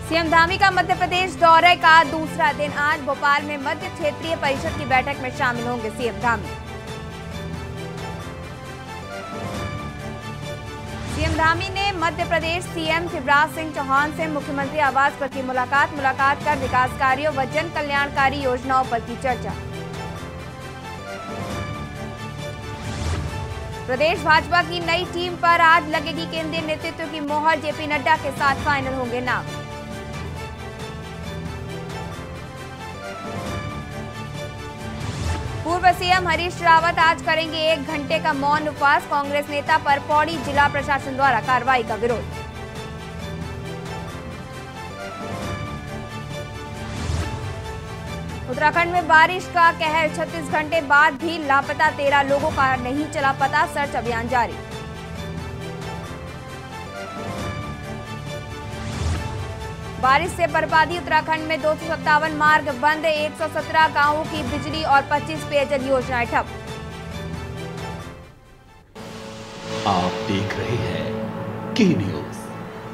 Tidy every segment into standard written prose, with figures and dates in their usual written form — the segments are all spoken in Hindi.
सीएम धामी का मध्य प्रदेश दौरे का दूसरा दिन आज भोपाल में मध्य क्षेत्रीय परिषद की बैठक में शामिल होंगे सीएम धामी। सीएम धामी ने मध्य प्रदेश सीएम शिवराज सिंह चौहान से मुख्यमंत्री आवास पर की मुलाकात कर विकास कार्यों व जन कल्याणकारी योजनाओं पर की चर्चा। प्रदेश भाजपा की नई टीम पर आज लगेगी केंद्रीय नेतृत्व की मोहर, जेपी नड्डा के साथ फाइनल होंगे नाम। पूर्व सीएम हरीश रावत आज करेंगे 1 घंटे का मौन उपवास, कांग्रेस नेता पर पौड़ी जिला प्रशासन द्वारा कार्रवाई का विरोध। उत्तराखंड में बारिश का कहर, 36 घंटे बाद भी लापता 13 लोगों का नहीं चला पता, सर्च अभियान जारी। बारिश से बर्बादी, उत्तराखंड में 257 मार्ग बंद, 117 गांवों की बिजली और 25 पेयजल योजनाएं ठप। आप देख रहे हैं के न्यूज,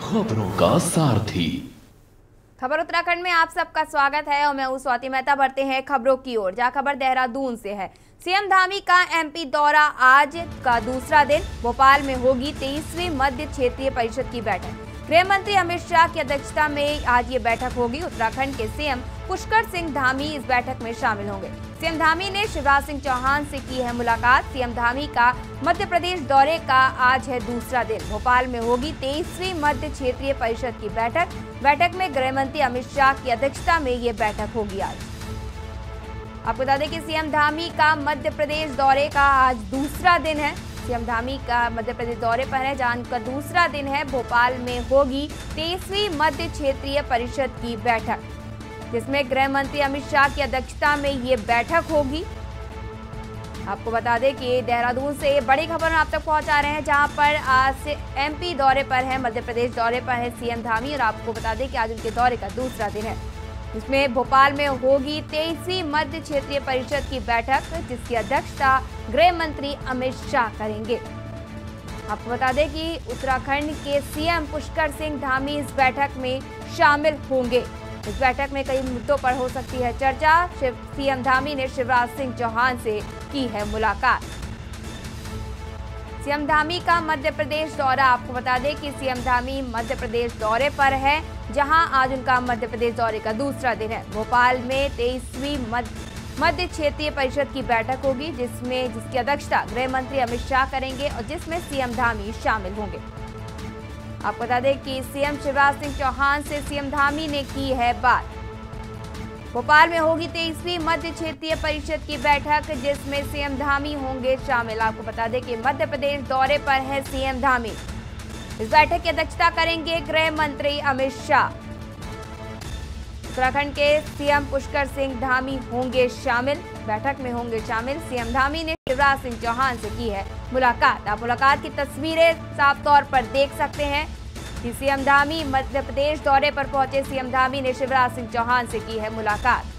खबरों का सारथी। खबर उत्तराखंड में आप सबका स्वागत है और मैं हूं स्वाति मेहता। बढ़ते हैं खबरों की ओर, जहां खबर देहरादून से है। सीएम धामी का एमपी दौरा आज का दूसरा दिन, भोपाल में होगी 23वीं मध्य क्षेत्रीय परिषद की बैठक। गृह मंत्री अमित शाह की अध्यक्षता में आज ये बैठक होगी। उत्तराखंड के सीएम पुष्कर सिंह धामी इस बैठक में शामिल होंगे। सीएम धामी ने शिवराज सिंह चौहान से की है मुलाकात। सीएम धामी का मध्य प्रदेश दौरे का आज है दूसरा दिन, भोपाल में होगी 23वीं मध्य क्षेत्रीय परिषद की बैठक में गृह मंत्री अमित शाह की अध्यक्षता में ये बैठक होगी। आज आपको बता दें कि सीएम धामी का मध्य प्रदेश दौरे का आज दूसरा दिन है। सीएम धामी का मध्य प्रदेश दौरे पर है, जहां उनका दूसरा दिन है। भोपाल में होगी 23वीं मध्य क्षेत्रीय परिषद की बैठक, जिसमें गृह मंत्री अमित शाह की अध्यक्षता में ये बैठक होगी। आपको बता दें कि देहरादून से बड़ी खबर आप तक पहुंचा रहे हैं, जहां पर आज से एमपी दौरे पर है, मध्य प्रदेश दौरे पर है सीएम धामी। और आपको बता दें कि आज उनके दौरे का दूसरा दिन है, जिसमें भोपाल में होगी 23वीं मध्य क्षेत्रीय परिषद की बैठक, जिसकी अध्यक्षता गृह मंत्री अमित शाह करेंगे। आपको बता दें कि उत्तराखंड के सीएम पुष्कर सिंह धामी इस बैठक में शामिल होंगे। इस बैठक में कई मुद्दों पर हो सकती है चर्चा। सीएम धामी ने शिवराज सिंह चौहान से की है मुलाकात। सीएम धामी का मध्य प्रदेश दौरा, आपको बता दें कि सीएम धामी मध्य प्रदेश दौरे पर है, जहां आज उनका मध्य प्रदेश दौरे का दूसरा दिन है। भोपाल में 23वीं मध्य क्षेत्रीय परिषद की बैठक होगी, जिसकी अध्यक्षता गृह मंत्री अमित शाह करेंगे और जिसमें सीएम धामी शामिल होंगे। आपको बता दें कि सीएम शिवराज सिंह चौहान से सीएम धामी ने की है बात। भोपाल में होगी 23वीं मध्य क्षेत्रीय परिषद की बैठक, जिसमें सीएम धामी होंगे शामिल। आपको बता दें कि मध्य प्रदेश दौरे पर है सीएम धामी। इस बैठक की अध्यक्षता करेंगे गृह मंत्री अमित शाह। उत्तराखंड के सीएम पुष्कर सिंह धामी होंगे शामिल, बैठक में होंगे शामिल। सीएम धामी ने शिवराज सिंह चौहान से की है मुलाकात। आप मुलाकात की तस्वीरें साफ तौर पर देख सकते हैं कि सीएम धामी मध्य प्रदेश दौरे पर पहुंचे। सीएम धामी ने शिवराज सिंह चौहान से की है मुलाकात।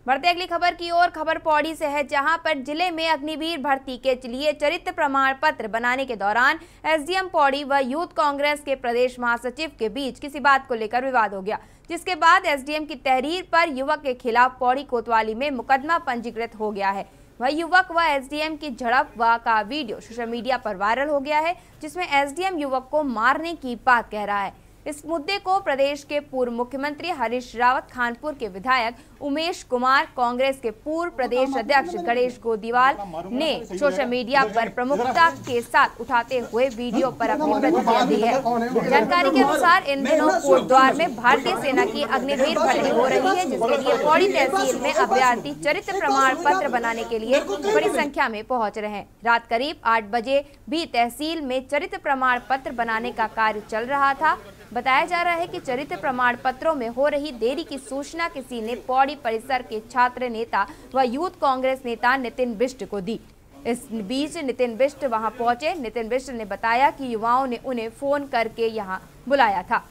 बढ़ते अगली खबर की ओर, खबर पौड़ी से है, जहां पर जिले में अग्निवीर भर्ती के लिए चरित्र प्रमाण पत्र बनाने के दौरान एसडीएम पौड़ी व यूथ कांग्रेस के प्रदेश महासचिव के बीच किसी बात को लेकर विवाद हो गया, जिसके बाद एसडीएम की तहरीर पर युवक के खिलाफ पौड़ी कोतवाली में मुकदमा पंजीकृत हो गया है। वह युवक व एसडीएम की झड़प का वीडियो सोशल मीडिया पर वायरल हो गया है, जिसमें एसडीएम युवक को मारने की बात कह रहा है। इस मुद्दे को प्रदेश के पूर्व मुख्यमंत्री हरीश रावत, खानपुर के विधायक उमेश कुमार, कांग्रेस के पूर्व प्रदेश अध्यक्ष गणेश गोदीवाल ने सोशल मीडिया पर प्रमुखता के साथ उठाते हुए वीडियो पर अपनी प्रतिक्रिया दी है। जानकारी के अनुसार इन दिनों कोटद्वार में भारतीय सेना की अग्निवीर भर्ती हो रही है, जिसके लिए पौड़ी तहसील में अभ्यर्थी चरित्र प्रमाण पत्र बनाने के लिए बड़ी संख्या में पहुंच रहे हैं। रात करीब 8 बजे भी तहसील में चरित्र प्रमाण पत्र बनाने का कार्य चल रहा था। बताया जा रहा है कि चरित्र प्रमाण पत्रों में हो रही देरी की सूचना किसी ने पौड़ी परिसर के छात्र नेता व यूथ कांग्रेस नेता नितिन बिष्ट को दी। इस बीच नितिन बिष्ट वहां पहुंचे। नितिन बिष्ट ने बताया कि युवाओं ने उन्हें फोन करके यहां बुलाया था।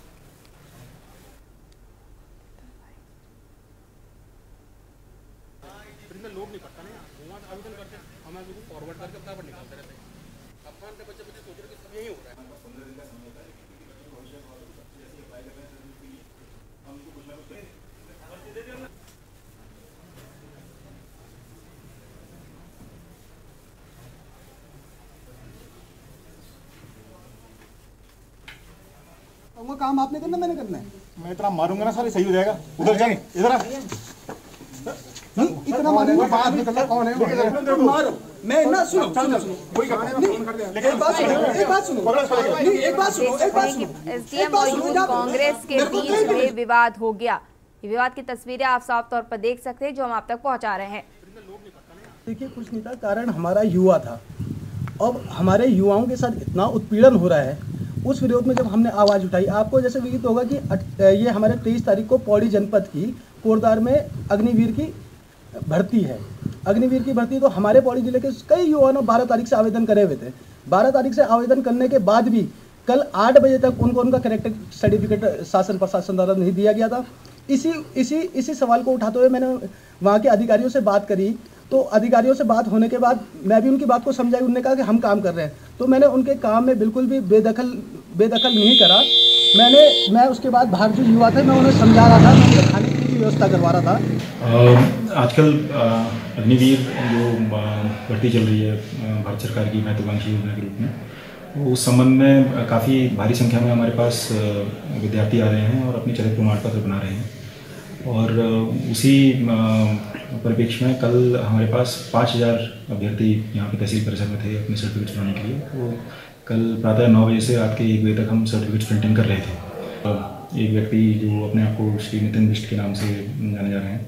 वो काम आपने करना, मैंने करना है। मैं इतना मारूंगा ना सारे सही हो जाएगा। उधर चल, इधर आ। इतना मारूंगा। बात निकल रहा कौन है? मारो। मैं ना सुनो, सुनो, सुनो। कोई एक बात सुनो, एक बात सुनो। नहीं, एक बात सुनो, एक बात सुनो। एसडीएम और यूथ कांग्रेस के बीच में विवाद हो गया। ये विवाद की तस्वीरें आप साफ तौर पर देख सकते हैं जो हम आप तक पहुंचा रहे हैं। देखिए, कुछ नहीं था, कारण हमारा युवा था। अब हमारे युवाओं के साथ इतना उत्पीड़न हो रहा है, उस विरोध में जब हमने आवाज़ उठाई, आपको जैसे विदित होगा कि ये हमारे 23 तारीख को पौड़ी जनपद की कोरदार में अग्निवीर की भर्ती है। अग्निवीर की भर्ती तो हमारे पौड़ी जिले के कई युवाओं ने 12 तारीख से आवेदन करे हुए थे। 12 तारीख से आवेदन करने के बाद भी कल 8 बजे तक उनको उनका कैरेक्टर सर्टिफिकेट शासन प्रशासन द्वारा नहीं दिया गया था। इसी सवाल को उठाते हुए मैंने वहाँ के अधिकारियों से बात करी, तो अधिकारियों से बात होने के बाद मैं भी उनकी बात को समझाई। उन्होंने कहा कि हम काम कर रहे हैं, तो मैंने उनके काम में बिल्कुल भी बेदखल नहीं करा। मैं उसके बाद बाहर जो युवा थे मैं उन्हें समझा रहा था, मैं उनके खाने पीने की व्यवस्था करवा रहा था। आजकल अग्निवीर जो भर्ती चल रही है भारत सरकार की महत्वाकांक्षी योजना के रूप में, उस संबंध में काफ़ी भारी संख्या में हमारे पास विद्यार्थी आ रहे हैं और अपने चरित्र प्रमाण पत्र बना रहे हैं। और उसी परिप्रेक्ष्य में कल हमारे पास 5000 अभ्यर्थी यहाँ पे तहसील परिसर में थे अपने सर्टिफिकेट्स बनाने के लिए। तो कल प्रातः 9 बजे से रात के 1 बजे तक हम सर्टिफिकेट्स प्रिंटिंग कर रहे थे। एक व्यक्ति जो अपने आप को श्री नितिन बिष्ट के नाम से जाने जा रहे हैं,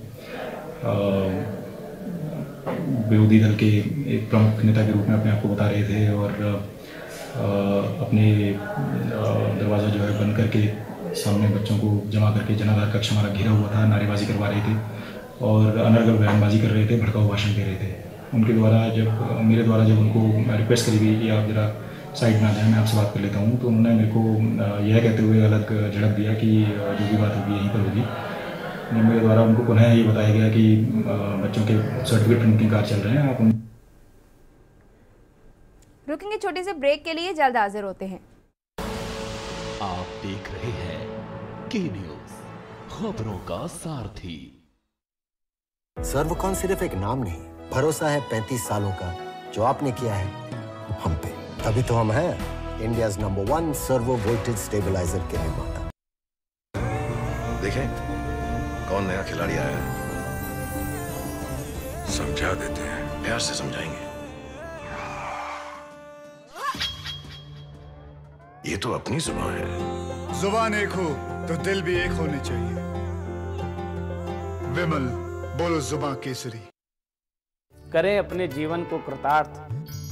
विरोधी दल के एक प्रमुख नेता के रूप में अपने आप को बता रहे थे और अपने दरवाज़ा जो है बंद करके सामने बच्चों को जमा करके जनाधार कक्ष हमारा घिरा हुआ था, नारेबाजी करवा रहे थे और अनर्गल बयानबाजी कर रहे थे, भड़काऊ भाषण दे रहे थे। उनके द्वारा मेरे द्वारा जब उनको रिक्वेस्ट करी गई कि आप जरा साइड में आ जाए, मैं आपसे बात कर लेता हूँ, तो उन्होंने मेरे को यह कहते हुए अलग झड़प दिया कि जो भी बात होगी यहीं पर होगी। मेरे द्वारा उनको पुनः ये बताया गया कि बच्चों के सर्टिफिकेट प्रिंटिंग कार्य चल रहे हैं, आप रुकेंगे छोटे से ब्रेक के लिए, जल्द हाजिर होते हैं। आप देख रहे हैं के न्यूज़, खबरों का सारथी। सर्वकॉन सिर्फ एक नाम नहीं, भरोसा है 35 सालों का जो आपने किया है हम पे। तभी तो हम हैं India's number 1 servo voltage stabilizer के निर्माता। देखें कौन नया खिलाड़ी आया है, समझा देते हैं, प्यार से समझाएंगे। ये तो अपनी जुबान है। जुबान एक हो तो दिल भी एक होने चाहिए। विमल बोलो जुबान केसरी। करें अपने जीवन को कृतार्थ,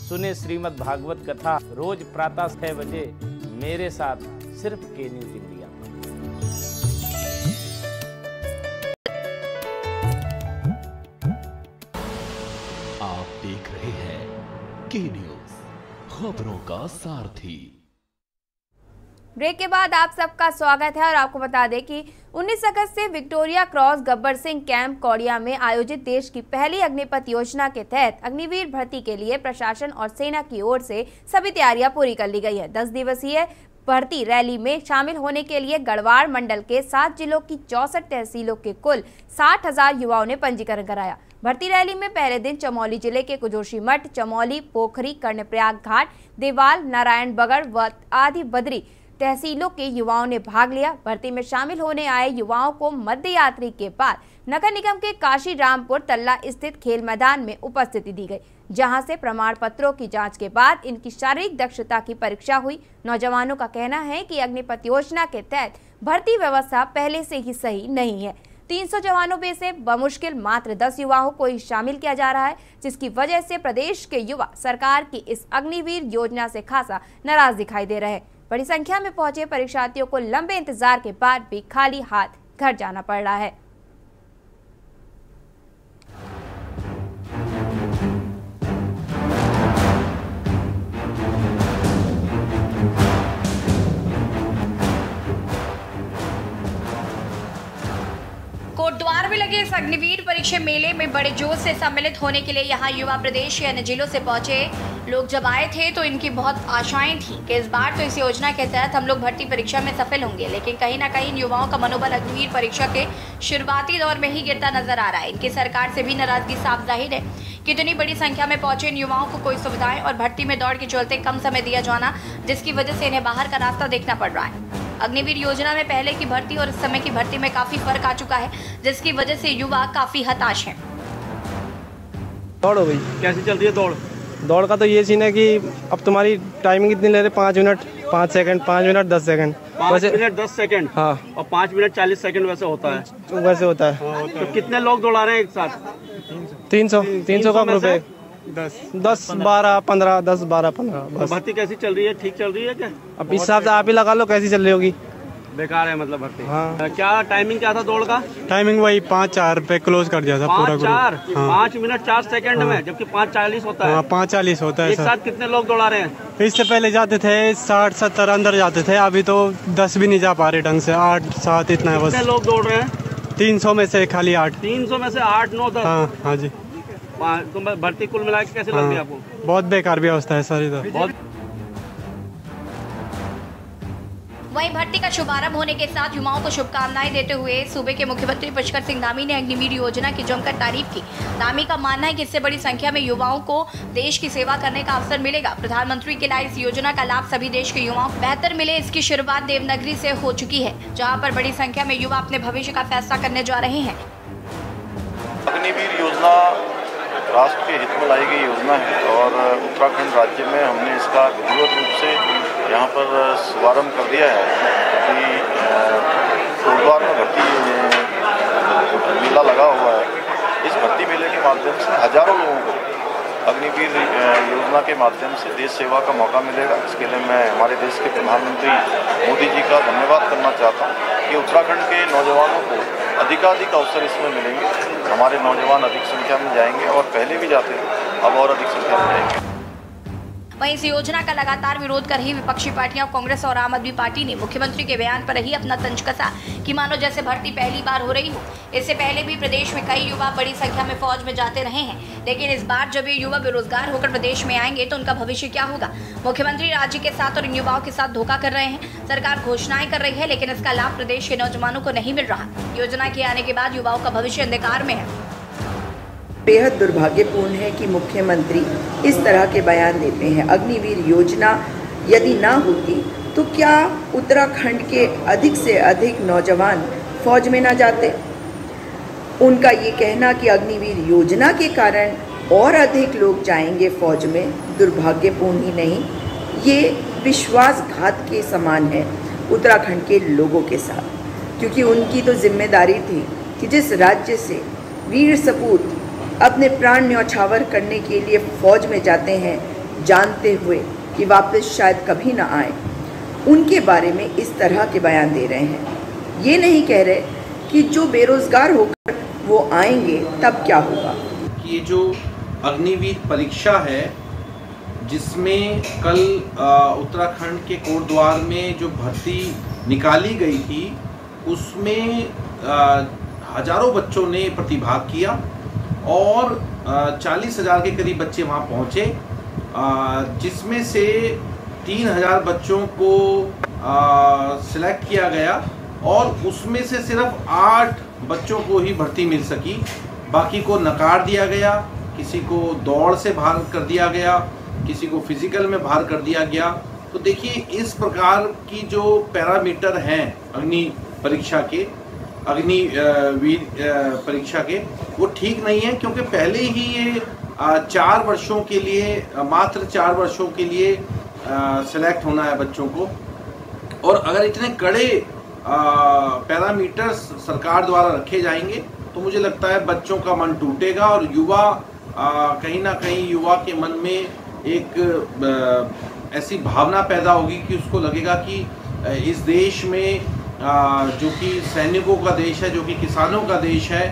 सुने श्रीमद् भागवत कथा रोज प्रातः 6 बजे मेरे साथ सिर्फ के न्यूज़ इंडिया पर। आप देख रहे हैं के न्यूज़, खबरों का सारथी। ब्रेक के बाद आप सबका स्वागत है और आपको बता दें कि 19 अगस्त से Victoria Cross Gabbar Singh camp Kaudiya में आयोजित देश की पहली अग्निपथ योजना के तहत अग्निवीर भर्ती के लिए प्रशासन और सेना की ओर से सभी तैयारियां पूरी कर ली गई है। 10 दिवसीय भर्ती रैली में शामिल होने के लिए गढ़वाड़ मंडल के 7 जिलों की 64 तहसीलों के कुल 60,000 युवाओं ने पंजीकरण कराया। भर्ती रैली में पहले दिन चमोली जिले के कुजोशीमठ, चमोली, पोखरी, कर्णप्रयाग घाट, देवाल, नारायण बगड़ व आदि बद्री तहसीलों के युवाओं ने भाग लिया। भर्ती में शामिल होने आए युवाओं को मध्य यात्री के बाद नगर निगम के काशी रामपुर तल्ला स्थित खेल मैदान में उपस्थिति दी गई, जहां से प्रमाण पत्रों की जांच के बाद इनकी शारीरिक दक्षता की परीक्षा हुई। नौजवानों का कहना है कि अग्निपथ योजना के तहत भर्ती व्यवस्था पहले से ही सही नहीं है। 300 जवानों में से बमुश्किल मात्र 10 युवाओं को ही शामिल किया जा रहा है, जिसकी वजह से प्रदेश के युवा सरकार की इस अग्निवीर योजना से खासा नाराज दिखाई दे रहे हैं। बड़ी संख्या में पहुंचे परीक्षार्थियों को लंबे इंतजार के बाद भी खाली हाथ घर जाना पड़ रहा है। कोटद्वार में लगे इस अग्निवीर परीक्षा मेले में बड़े जोश से सम्मिलित होने के लिए यहाँ युवा प्रदेश के अन्य जिलों से पहुंचे लोग जब आए थे तो इनकी बहुत आशाएं थी कि इस बार तो इस योजना के तहत हम लोग भर्ती परीक्षा में सफल होंगे, लेकिन कहीं ना कहीं इन युवाओं का मनोबल अग्निवीर परीक्षा के शुरुआती दौर में ही गिरता नजर आ रहा है। इनकी सरकार से भी नाराजगी साफ जाहिर है कि इतनी बड़ी संख्या में पहुंचे इन युवाओं को कोई सुविधाएं और भर्ती में दौड़ के चलते कम समय दिया जाना, जिसकी वजह से इन्हें बाहर का रास्ता देखना पड़ रहा है। अग्निवीर योजना में पहले की भर्ती और इस समय की भर्ती में काफी फर्क आ चुका है, जिसकी वजह से युवा काफी हताश हैं। दौड़ हो गई। कैसी चल रही है दौड़? दौड़ का तो ये सीन है कि अब तुम्हारी टाइमिंग कितनी ले रहे? 5 minute 5 second, 5 minute 10 second. 5 minute 10 second. हाँ। और 5 मिनट 40 सेकंड वैसे होता है। वैसे होता है। तो कितने लोग दौड़ा रहे हैं एक साथ? 300 का ग्रुप है। 10 12 15 10 12 15 बस। भर्ती कैसी चल रही है? ठीक चल रही है क्या? अब इस हिसाब से आप ही लगा लो कैसी चल रही होगी। बेकार है मतलब भर्ती। हाँ। क्या टाइमिंग क्या था दौड़ का? टाइमिंग वही 5-4 पे क्लोज कर दिया था पूरा ग्रुप। 5 मिनट 4 सेकंड में, जबकि 5:40 होता है। 5:40 होता है। एक साथ कितने लोग दौड़ा रहे हैं? इससे पहले जाते थे 60-70 अंदर जाते थे, अभी तो 10 भी नहीं जा पा रहे ढंग से। 8-7 इतना है बस। कितने लोग दौड़ रहे हैं? 300 में से खाली 8। 300 में से 8 9 10। हाँ जी। तो भर्ती कुल मिला के कैसे लग रही है आपको? बहुत बेकार व्यवस्था है सर इधर। बहुत। वहीं भर्ती का शुभारंभ होने के साथ युवाओं को शुभकामनाएं देते हुए सूबे के मुख्यमंत्री पुष्कर सिंह धामी ने अग्निवीर योजना की जमकर तारीफ की। धामी का मानना है कि इससे बड़ी संख्या में युवाओं को देश की सेवा करने का अवसर मिलेगा। प्रधानमंत्री के लाए इस योजना का लाभ सभी देश के युवाओं को बेहतर मिले, इसकी शुरुआत देवनागरी से हो चुकी है, जहाँ पर बड़ी संख्या में युवा अपने भविष्य का फैसला करने जा रहे हैं। अग्निवीर योजना राष्ट्र के हित में लाई गई योजना है और उत्तराखंड राज्य में हमने इसका विधिवत रूप से यहाँ पर शुभारम्भ कर दिया है कि कोटद्वार में भर्ती मेला लगा हुआ है। इस भर्ती मेले के माध्यम से हजारों लोगों को अग्निवीर योजना के माध्यम से देश सेवा का मौका मिलेगा। इसके लिए मैं हमारे देश के प्रधानमंत्री मोदी जी का धन्यवाद करना चाहता हूँ कि उत्तराखंड के नौजवानों को अधिकाधिक अवसर इसमें मिलेंगे। हमारे नौजवान अधिक संख्या में जाएंगे और पहले भी जाते थे, अब और अधिक संख्या में जाएंगे। वहीं इस योजना का लगातार विरोध कर रही विपक्षी पार्टियां कांग्रेस और आम आदमी पार्टी ने मुख्यमंत्री के बयान पर ही अपना तंज कसा कि मानो जैसे भर्ती पहली बार हो रही हो। इससे पहले भी प्रदेश में कई युवा बड़ी संख्या में फौज में जाते रहे हैं, लेकिन इस बार जब ये युवा बेरोजगार होकर प्रदेश में आएंगे तो उनका भविष्य क्या होगा? मुख्यमंत्री राज्य के साथ और इन युवाओं के साथ धोखा कर रहे हैं। सरकार घोषणाएं कर रही है, लेकिन इसका लाभ प्रदेश के नौजवानों को नहीं मिल रहा। योजना के आने के बाद युवाओं का भविष्य अंधकार में है। बेहद दुर्भाग्यपूर्ण है कि मुख्यमंत्री इस तरह के बयान देते हैं। अग्निवीर योजना यदि ना होती तो क्या उत्तराखंड के अधिक से अधिक नौजवान फौज में ना जाते? उनका ये कहना कि अग्निवीर योजना के कारण और अधिक लोग जाएंगे फौज में, दुर्भाग्यपूर्ण ही नहीं, ये विश्वासघात के समान है उत्तराखंड के लोगों के साथ, क्योंकि उनकी तो जिम्मेदारी थी कि जिस राज्य से वीर सपूत अपने प्राण न्यौछावर करने के लिए फौज में जाते हैं, जानते हुए कि वापस शायद कभी ना आए, उनके बारे में इस तरह के बयान दे रहे हैं। ये नहीं कह रहे कि जो बेरोजगार होकर वो आएंगे तब क्या होगा। ये जो अग्निवीर परीक्षा है जिसमें कल उत्तराखंड के कोटद्वार में जो भर्ती निकाली गई थी उसमें हजारों बच्चों ने प्रतिभाग किया और 40,000 के करीब बच्चे वहाँ पहुँचे, जिसमें से 3,000 बच्चों को सिलेक्ट किया गया और उसमें से सिर्फ 8 बच्चों को ही भर्ती मिल सकी, बाकी को नकार दिया गया, किसी को दौड़ से बाहर कर दिया गया, किसी को फिजिकल में बाहर कर दिया गया। तो देखिए इस प्रकार की जो पैरामीटर हैं अग्नि परीक्षा के वो ठीक नहीं है, क्योंकि पहले ही ये 4 वर्षों के लिए मात्र 4 वर्षों के लिए सेलेक्ट होना है बच्चों को। और अगर इतने कड़े पैरामीटर्स सरकार द्वारा रखे जाएंगे तो मुझे लगता है बच्चों का मन टूटेगा और युवा कहीं ना कहीं युवा के मन में एक ऐसी भावना पैदा होगी कि उसको लगेगा कि इस देश में जो कि सैनिकों का देश है, जो कि किसानों का देश है,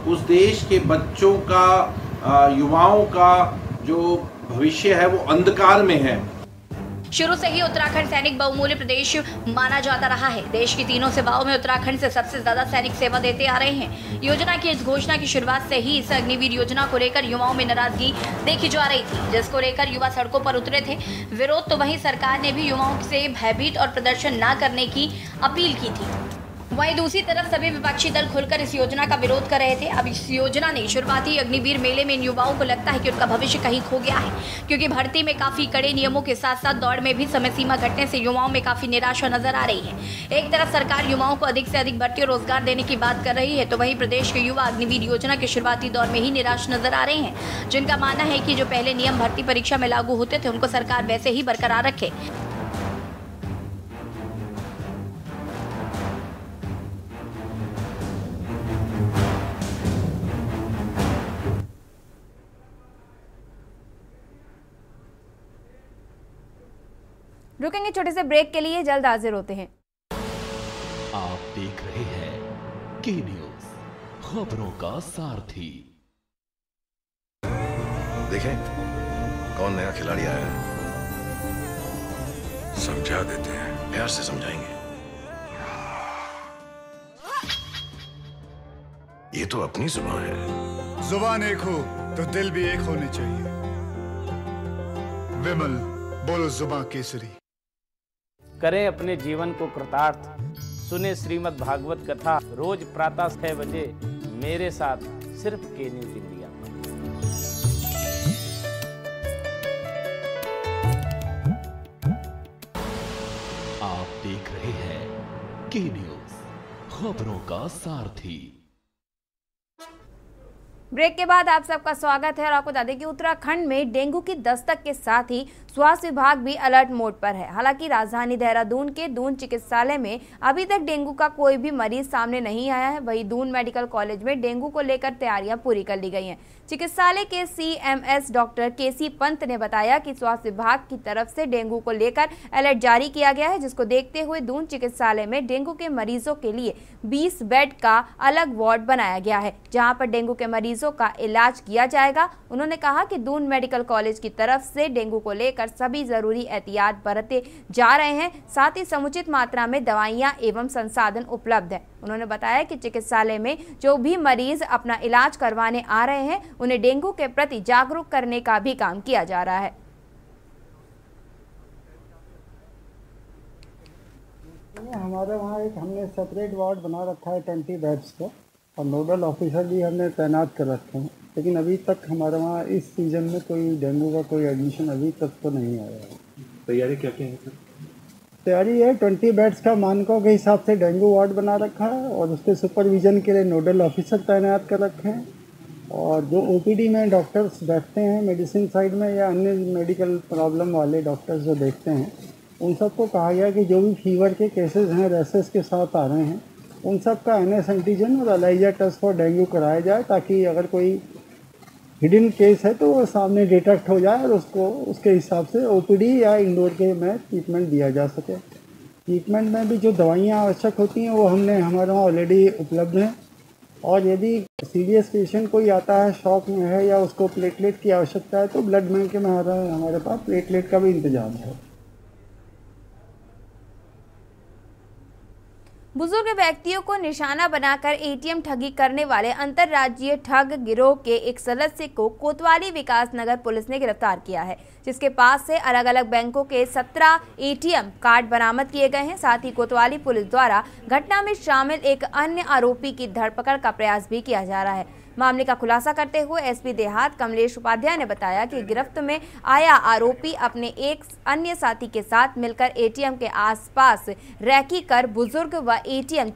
उस देश के बच्चों का युवाओं का जो भविष्य है वो अंधकार में है। शुरू से ही उत्तराखंड सैनिक बहुमूल्य प्रदेश माना जाता रहा है। देश की तीनों सेवाओं में उत्तराखंड से सबसे ज्यादा सैनिक सेवा देते आ रहे हैं। योजना की इस घोषणा की शुरुआत से ही इस अग्निवीर योजना को लेकर युवाओं में नाराजगी देखी जा रही थी, जिसको लेकर युवा सड़कों पर उतरे थे। विरोध तो वहीं सरकार ने भी युवाओं से भयभीत और प्रदर्शन न करने की अपील की थी। वहीं दूसरी तरफ सभी विपक्षी दल खुलकर इस योजना का विरोध कर रहे थे। अब इस योजना ने शुरुआती अग्निवीर मेले में इन युवाओं को लगता है कि उनका भविष्य कहीं खो गया है, क्योंकि भर्ती में काफी कड़े नियमों के साथ साथ दौड़ में भी समय सीमा घटने से युवाओं में काफी निराशा नजर आ रही है। एक तरफ सरकार युवाओं को अधिक से अधिक भर्ती और रोजगार देने की बात कर रही है, तो वहीं प्रदेश के युवा अग्निवीर योजना के शुरुआती दौर में ही निराश नजर आ रहे हैं, जिनका मानना है कि जो पहले नियम भर्ती परीक्षा में लागू होते थे उनको सरकार वैसे ही बरकरार रखे। रुकेंगे छोटे से ब्रेक के लिए, जल्द हाजिर होते हैं। आप देख रहे हैं के न्यूज, खबरों का सारथी। देखें कौन नया खिलाड़ी आया है, समझा देते हैं, प्यार से समझाएंगे। ये तो अपनी जुबान है। जुबान एक हो तो दिल भी एक होने चाहिए। विमल, बोलो जुबान केसरी। करें अपने जीवन को कृतार्थ, सुने श्रीमद् भागवत कथा रोज प्रातः 6 बजे मेरे साथ सिर्फ के न्यूज इंडिया पर। आप देख रहे हैं के न्यूज, खबरों का सारथी। ब्रेक के बाद आप सबका स्वागत है और आपको बता दें कि उत्तराखंड में डेंगू की दस्तक के साथ ही स्वास्थ्य विभाग भी अलर्ट मोड पर है। हालांकि राजधानी देहरादून के दून चिकित्सालय में अभी तक डेंगू का कोई भी मरीज सामने नहीं आया है। वहीं दून मेडिकल कॉलेज में डेंगू को लेकर तैयारियां पूरी कर ली गई हैं। चिकित्सालय के CMS डॉक्टर KC पंत ने बताया कि स्वास्थ्य विभाग की तरफ से डेंगू को लेकर अलर्ट जारी किया गया है, जिसको देखते हुए दून चिकित्सालय में डेंगू के मरीजों के लिए 20 बेड का अलग वार्ड बनाया गया है, जहां पर डेंगू के मरीजों का इलाज किया जाएगा। उन्होंने कहा कि दून मेडिकल कॉलेज की तरफ से डेंगू को लेकर सभी जरूरी एहतियात बरते जा रहे हैं, साथ ही समुचित मात्रा में दवाइयां एवं संसाधन उपलब्ध है। उन्होंने बताया कि चिकित्सालय में जो भी मरीज अपना इलाज करवाने आ रहे हैं उन्हें डेंगू के प्रति जागरूक करने का भी काम किया जा रहा है। हमारे वहाँ एक हमने सेपरेट वार्ड बना रखा है 20 बेड्स का, और नोडल ऑफिसर भी हमने तैनात कर रखे हैं, लेकिन अभी तक हमारे वहाँ इस सीजन में कोई डेंगू का कोई एडमिशन अभी तक तो नहीं आया है। तैयारी क्या क्या है सर? तैयारी है 20 बेड्स का मानकों के हिसाब से डेंगू वार्ड बना रखा है, और उसके सुपरविजन के लिए नोडल ऑफिसर तैनात कर रखे हैं, और जो OPD में डॉक्टर्स बैठते हैं मेडिसिन साइड में या अन्य मेडिकल प्रॉब्लम वाले डॉक्टर्स जो देखते हैं, उन सबको कहा गया कि जो भी फीवर के केसेस हैं, रैसेस के साथ आ रहे हैं, उन सब का NS एंटीजन और एलाइजा टेस्ट फॉर डेंगू कराया जाए, ताकि अगर कोई हिडन केस है तो वो सामने डिटेक्ट हो जाए और उसको उसके हिसाब से OPD या इंडोर के में ट्रीटमेंट दिया जा सके। ट्रीटमेंट में भी जो दवाइयाँ आवश्यक होती हैं वो हमने हमारे वहाँ ऑलरेडी उपलब्ध हैं, और यदि सीरियस पेशेंट कोई आता है, शॉक में है या उसको प्लेटलेट की आवश्यकता है, तो ब्लड बैंक के में हमारे पास प्लेटलेट का भी इंतजाम है। बुजुर्ग व्यक्तियों को निशाना बनाकर ATM ठगी करने वाले अंतर्राज्यीय ठग गिरोह के एक सदस्य को कोतवाली विकास नगर पुलिस ने गिरफ्तार किया है, जिसके पास से अलग अलग बैंकों के 17 ATM कार्ड बरामद किए गए हैं। साथ ही कोतवाली पुलिस द्वारा घटना में शामिल एक अन्य आरोपी की धरपकड़ का प्रयास भी किया जा रहा है। मामले का खुलासा करते हुए SP देहात कमलेश उपाध्याय ने बताया कि गिरफ्त में आया आरोपी अपने एक अन्य साथी के साथ मिलकर ATM के आसपास रैकी कर बुजुर्ग व ATM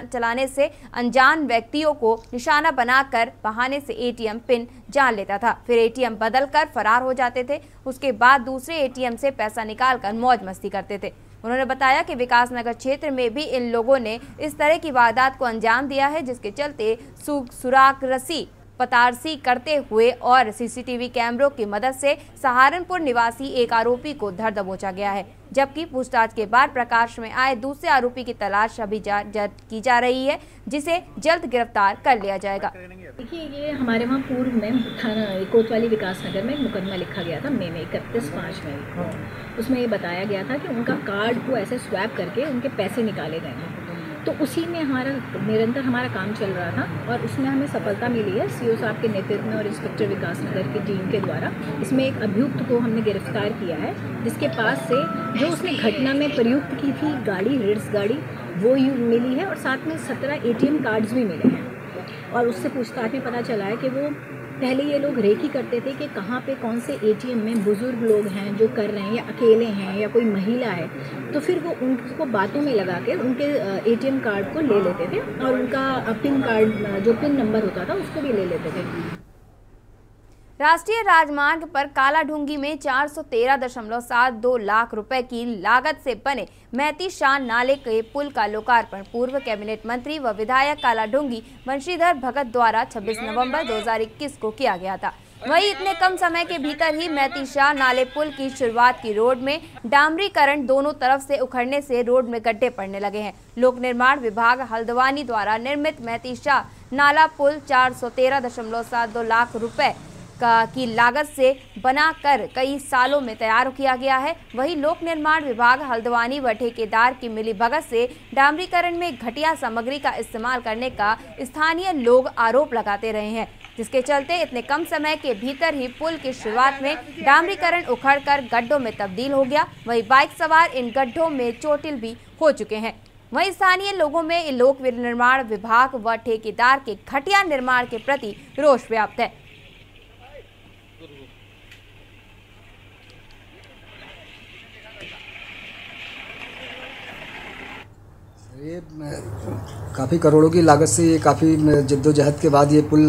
चलाने से अनजान व्यक्तियों को निशाना बनाकर बहाने से ATM पिन जान लेता था, फिर ATM बदल कर फरार हो जाते थे। उसके बाद दूसरे ATM से पैसा निकालकर मौज मस्ती करते थे। उन्होंने बताया कि विकास नगर क्षेत्र में भी इन लोगों ने इस तरह की वारदात को अंजाम दिया है, जिसके चलते सुराग रसी पतारसी करते हुए और सीसीटीवी कैमरों की मदद से सहारनपुर निवासी एक आरोपी को धर दबोचा गया है, जबकि पूछताछ के बाद प्रकाश में आए दूसरे आरोपी की तलाश अभी की जा रही है, जिसे जल्द गिरफ्तार कर लिया जाएगा। देखिए, ये हमारे वहाँ पूर्व में थाना कोतवाली विकास नगर में एक मुकदमा लिखा गया था मई में 31/5 में। उसमें ये बताया गया था कि उनका कार्ड को ऐसे स्वैप करके उनके पैसे निकाले गए हैं। तो उसी में निरंतर हमारा काम चल रहा था और उसमें हमें सफलता मिली है सीओ साहब के नेतृत्व में और इंस्पेक्टर विकास नगर की टीम के द्वारा। इसमें एक अभियुक्त को हमने गिरफ्तार किया है, जिसके पास से जो उसने घटना में प्रयुक्त की थी गाड़ी, रिट्स गाड़ी, वो मिली है और साथ में 17 ATM कार्ड्स भी मिले हैं। और उससे पूछताछ में पता चला है कि वो पहले ये लोग रेकी करते थे कि कहाँ पे कौन से ATM में बुजुर्ग लोग हैं जो कर रहे हैं या अकेले हैं या कोई महिला है, तो फिर वो उनको बातों में लगा के उनके ATM कार्ड को ले लेते थे और उनका पिन कार्ड जो पिन नंबर होता था उसको भी ले लेते थे। राष्ट्रीय राजमार्ग पर कालाढूंगी में 413.72 लाख रुपए की लागत से बने महती शाह नाले के पुल का लोकार्पण पूर्व कैबिनेट मंत्री व विधायक कालाढूंगी बंशीधर भगत द्वारा 26 नवंबर 2021 को किया गया था। वहीं इतने कम समय के भीतर ही महती शाह नाले पुल की शुरुआत की रोड में डामरीकरण दोनों तरफ से उखड़ने से रोड में गड्ढे पड़ने लगे हैं। लोक निर्माण विभाग हल्द्वानी द्वारा निर्मित महती शाह नाला पुल 413.72 लाख रुपए की लागत से बनाकर कई सालों में तैयार किया गया है। वहीं लोक निर्माण विभाग हल्द्वानी व ठेकेदार की मिलीभगत से डामरीकरण में घटिया सामग्री का इस्तेमाल करने का स्थानीय लोग आरोप लगाते रहे हैं, जिसके चलते इतने कम समय के भीतर ही पुल की शुरुआत में डामरीकरण उखड़कर गड्ढों में तब्दील हो गया। वहीं बाइक सवार इन गड्ढों में चोटिल भी हो चुके हैं। वहीं स्थानीय लोगों में लोक निर्माण विभाग व ठेकेदार के घटिया निर्माण के प्रति रोष व्याप्त है। ये काफ़ी करोड़ों की लागत से ये काफ़ी जद्दोजहद के बाद ये पुल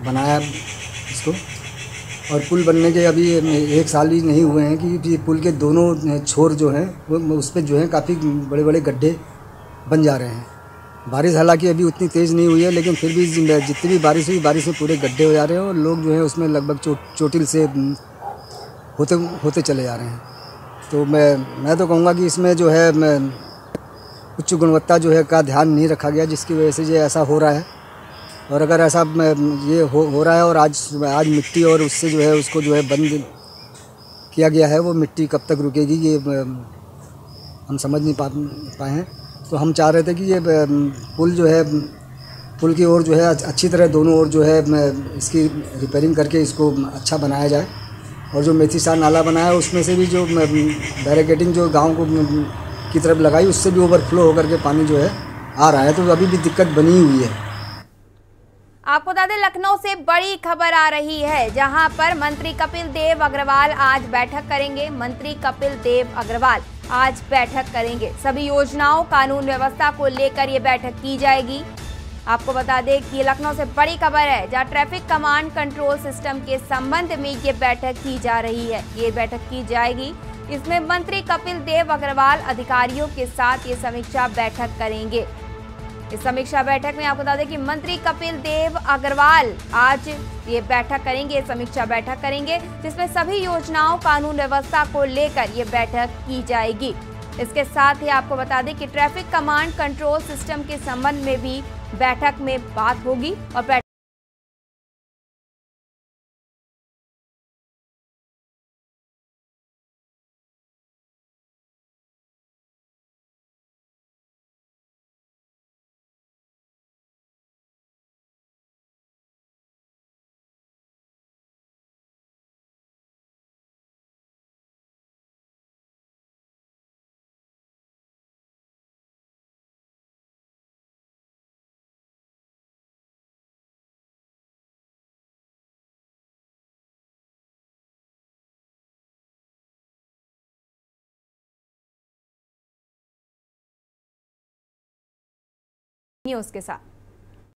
बनाया इसको, और पुल बनने के अभी 1 साल भी नहीं हुए हैं कि पुल के दोनों छोर जो हैं वो उस पर जो है काफ़ी बड़े बड़े गड्ढे बन जा रहे हैं। बारिश हालांकि अभी उतनी तेज़ नहीं हुई है, लेकिन फिर भी जितनी भी बारिश हुई, बारिश में पूरे गड्ढे हो जा रहे हैं और लोग जो है उसमें लगभग चोटिल से होते चले जा रहे हैं। तो मैं तो कहूँगा कि इसमें जो है उच्च गुणवत्ता जो है का ध्यान नहीं रखा गया, जिसकी वजह से ये ऐसा हो रहा है। और अगर ऐसा ये हो रहा है और आज मिट्टी और उससे जो है उसको जो है बंद किया गया है, वो मिट्टी कब तक रुकेगी ये हम समझ नहीं पाए हैं। तो हम चाह रहे थे कि ये पुल जो है, पुल की ओर जो है अच्छी तरह दोनों ओर जो है इसकी रिपेयरिंग करके इसको अच्छा बनाया जाए। और जो मेथी शाह नाला बनाया उसमें से भी जो बैरिकेडिंग जो गाँव को की तरफ लगाई उससे भी ओवरफ्लो होकर के पानी जो है आ रहा है, तो अभी भी दिक्कत बनी हुई है। आपको बता दें, लखनऊ से बड़ी खबर आ रही है, जहां पर मंत्री कपिल देव अग्रवाल आज बैठक करेंगे। मंत्री कपिल देव अग्रवाल आज बैठक करेंगे। सभी योजनाओं, कानून व्यवस्था को लेकर ये बैठक की जाएगी। आपको बता दें कि लखनऊ से बड़ी खबर है, जहां ट्रैफिक कमांड कंट्रोल सिस्टम के संबंध में ये बैठक की जा रही है। ये बैठक की जाएगी, इसमें मंत्री कपिल देव अग्रवाल अधिकारियों के साथ ये समीक्षा बैठक करेंगे। इस समीक्षा बैठक में आपको बता दें कि मंत्री कपिल देव अग्रवाल आज ये बैठक करेंगे, समीक्षा बैठक करेंगे, जिसमें सभी योजनाओं, कानून व्यवस्था को लेकर ये बैठक की जाएगी। इसके साथ ही आपको बता दें कि ट्रैफिक कमांड कंट्रोल सिस्टम के संबंध में भी बैठक में बात होगी और न्यूज़ के साथ।